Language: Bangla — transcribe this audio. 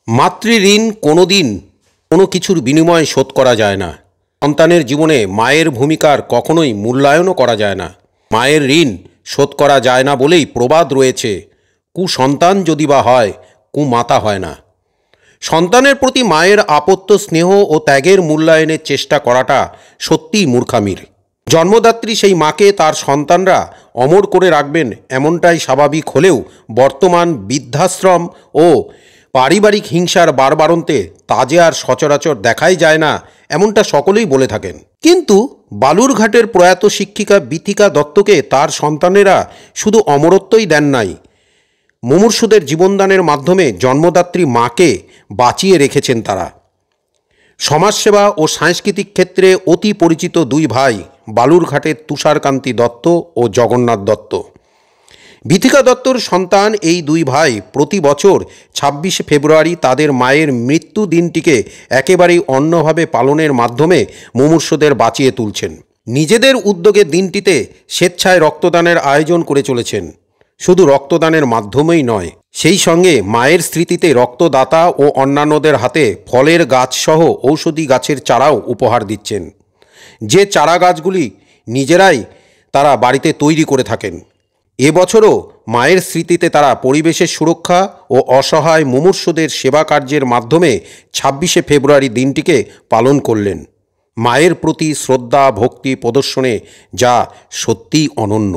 মাতৃঋণ কোনোদিন কোনো কিছুর বিনিময়ে শোধ করা যায় না। সন্তানের জীবনে মায়ের ভূমিকার কখনোই মূল্যায়নও করা যায় না। মায়ের ঋণ শোধ করা যায় না বলেই প্রবাদ রয়েছে, কুসন্তান যদি বা হয়, কুমাতা হয় না। সন্তানের প্রতি মায়ের আপত্ত স্নেহ ও ত্যাগের মূল্যায়নের চেষ্টা করাটা সত্যিই মূর্খামির। জন্মদাত্রী সেই মাকে তার সন্তানরা অমর করে রাখবেন এমনটাই স্বাভাবিক হলেও বর্তমান বৃদ্ধাশ্রম ও পারিবারিক হিংসার বারবারন্তে তা যে আর সচরাচর দেখাই যায় না এমনটা সকলেই বলে থাকেন। কিন্তু বালুরঘাটের প্রয়াত শিক্ষিকা বিথিকা দত্তকে তার সন্তানেরা শুধু অমরত্বই দেন নাই, মুমূর্ষুদের জীবনদানের মাধ্যমে জন্মদাত্রী মাকে বাঁচিয়ে রেখেছেন তারা। সমাজসেবা ও সাংস্কৃতিক ক্ষেত্রে অতি পরিচিত দুই ভাই বালুরঘাটের তুষারকান্তি দত্ত ও জগন্নাথ দত্ত। বিথিকা দত্তর সন্তান এই দুই ভাই প্রতি বছর ২৬শে ফেব্রুয়ারি তাদের মায়ের মৃত্যু দিনটিকে একেবারেই অন্যভাবে পালনের মাধ্যমে মুমূর্ষুদের বাঁচিয়ে তুলছেন। নিজেদের উদ্যোগে দিনটিতে স্বেচ্ছায় রক্তদানের আয়োজন করে চলেছেন। শুধু রক্তদানের মাধ্যমেই নয়, সেই সঙ্গে মায়ের স্মৃতিতে রক্তদাতা ও অন্যান্যদের হাতে ফলের গাছসহ ঔষধি গাছের চারাও উপহার দিচ্ছেন, যে চারা গাছগুলি নিজেরাই তারা বাড়িতে তৈরি করে থাকেন। এবছরও মায়ের স্মৃতিতে তারা পরিবেশের সুরক্ষা ও অসহায় মুমূর্ষুদের সেবা কার্যের মাধ্যমে ২৬শে ফেব্রুয়ারি দিনটিকে পালন করলেন, মায়ের প্রতি শ্রদ্ধা ভক্তি প্রদর্শনে যা সত্যিই অনন্য।